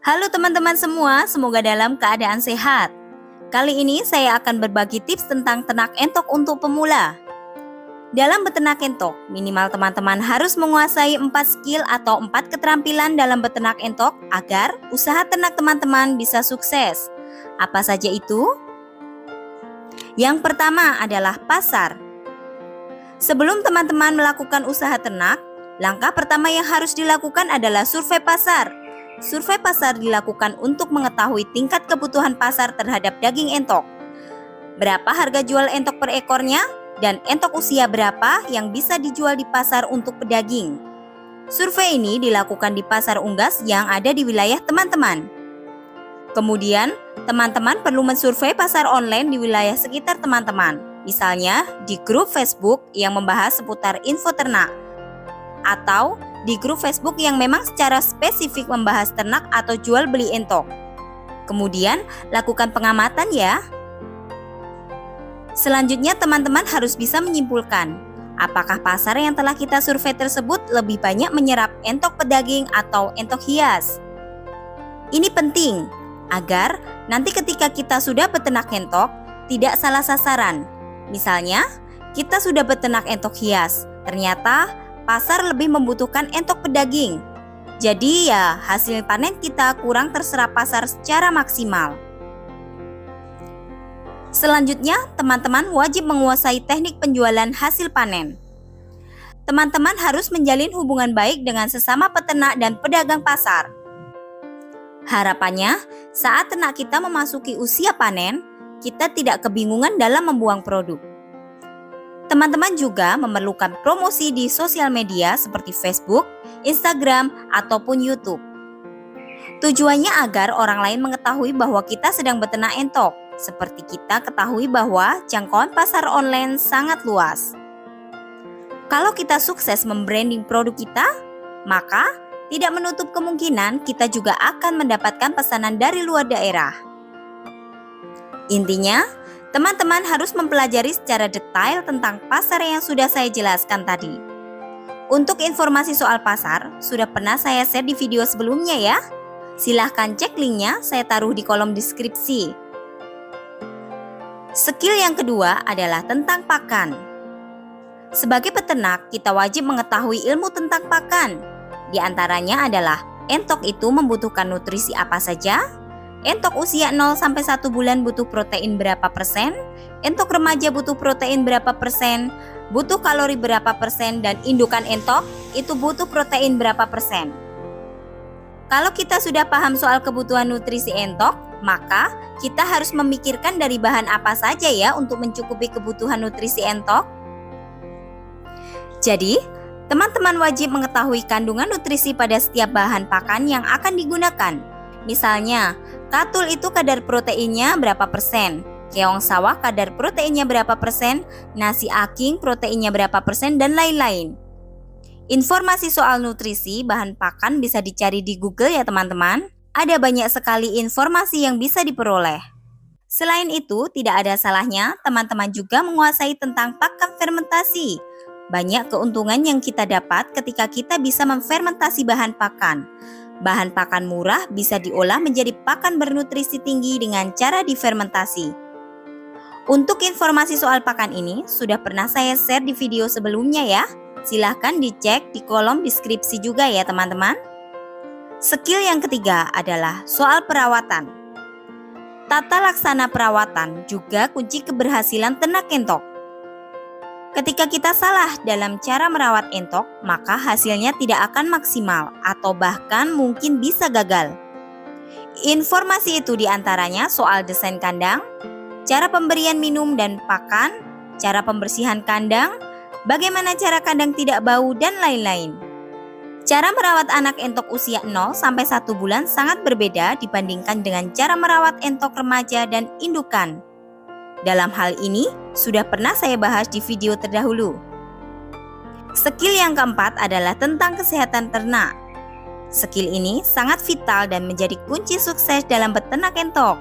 Halo teman-teman semua, semoga dalam keadaan sehat. Kali ini saya akan berbagi tips tentang ternak entok untuk pemula. Dalam beternak entok, minimal teman-teman harus menguasai 4 skill atau 4 keterampilan dalam beternak entok agar usaha ternak teman-teman bisa sukses. Apa saja itu? Yang pertama adalah pasar. Sebelum teman-teman melakukan usaha ternak, langkah pertama yang harus dilakukan adalah survei pasar. Survei pasar dilakukan untuk mengetahui tingkat kebutuhan pasar terhadap daging entok. Berapa harga jual entok per ekornya dan entok usia berapa yang bisa dijual di pasar untuk pedaging. Survei ini dilakukan di pasar unggas yang ada di wilayah teman-teman. Kemudian, teman-teman perlu mensurvei pasar online di wilayah sekitar teman-teman. Misalnya di grup Facebook yang membahas seputar info ternak atau di grup Facebook yang memang secara spesifik membahas ternak atau jual beli entok. Kemudian, lakukan pengamatan ya. Selanjutnya, teman-teman harus bisa menyimpulkan apakah pasar yang telah kita survei tersebut lebih banyak menyerap entok pedaging atau entok hias. Ini penting agar nanti ketika kita sudah beternak entok tidak salah sasaran. Misalnya, kita sudah beternak entok hias, ternyata pasar lebih membutuhkan entok pedaging. Jadi ya hasil panen kita kurang terserap pasar secara maksimal. Selanjutnya, teman-teman wajib menguasai teknik penjualan hasil panen. Teman-teman harus menjalin hubungan baik dengan sesama peternak dan pedagang pasar. Harapannya, saat ternak kita memasuki usia panen, kita tidak kebingungan dalam membuang produk. Teman-teman juga memerlukan promosi di sosial media seperti Facebook, Instagram, ataupun YouTube. Tujuannya agar orang lain mengetahui bahwa kita sedang beternak entok, seperti kita ketahui bahwa jangkauan pasar online sangat luas. Kalau kita sukses membranding produk kita, maka tidak menutup kemungkinan kita juga akan mendapatkan pesanan dari luar daerah. Intinya, teman-teman harus mempelajari secara detail tentang pasar yang sudah saya jelaskan tadi. Untuk informasi soal pasar, sudah pernah saya share di video sebelumnya ya. Silahkan cek linknya, saya taruh di kolom deskripsi. Skill yang kedua adalah tentang pakan. Sebagai peternak, kita wajib mengetahui ilmu tentang pakan. Di antaranya adalah entok itu membutuhkan nutrisi apa saja, entok usia 0-1 bulan butuh protein berapa persen, entok remaja butuh protein berapa persen, butuh kalori berapa persen, dan indukan entok itu butuh protein berapa persen. Kalau kita sudah paham soal kebutuhan nutrisi entok, maka kita harus memikirkan dari bahan apa saja ya untuk mencukupi kebutuhan nutrisi entok. Jadi, teman-teman wajib mengetahui kandungan nutrisi pada setiap bahan pakan yang akan digunakan. Misalnya, katul itu kadar proteinnya berapa persen, keong sawah kadar proteinnya berapa persen, nasi aking proteinnya berapa persen, dan lain-lain. Informasi soal nutrisi bahan pakan bisa dicari di Google ya teman-teman. Ada banyak sekali informasi yang bisa diperoleh. Selain itu, tidak ada salahnya teman-teman juga menguasai tentang pakan fermentasi. Banyak keuntungan yang kita dapat ketika kita bisa memfermentasi bahan pakan. Bahan pakan murah bisa diolah menjadi pakan bernutrisi tinggi dengan cara difermentasi. Untuk informasi soal pakan ini sudah pernah saya share di video sebelumnya ya. Silahkan dicek di kolom deskripsi juga ya teman-teman. Skill yang ketiga adalah soal perawatan. Tata laksana perawatan juga kunci keberhasilan ternak entok. Ketika kita salah dalam cara merawat entok, maka hasilnya tidak akan maksimal atau bahkan mungkin bisa gagal. Informasi itu diantaranya soal desain kandang, cara pemberian minum dan pakan, cara pembersihan kandang, bagaimana cara kandang tidak bau, dan lain-lain. Cara merawat anak entok usia 0-1 bulan sangat berbeda dibandingkan dengan cara merawat entok remaja dan indukan. Dalam hal ini, sudah pernah saya bahas di video terdahulu. Skill yang keempat adalah tentang kesehatan ternak. Skill ini sangat vital dan menjadi kunci sukses dalam beternak entok.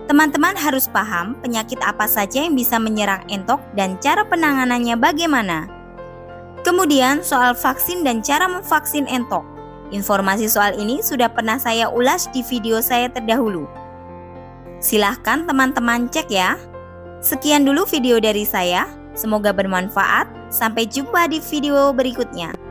Teman-teman harus paham penyakit apa saja yang bisa menyerang entok dan cara penanganannya bagaimana. Kemudian soal vaksin dan cara memvaksin entok. Informasi soal ini sudah pernah saya ulas di video saya terdahulu. Silahkan teman-teman cek ya. Sekian dulu video dari saya. Semoga bermanfaat. Sampai jumpa di video berikutnya.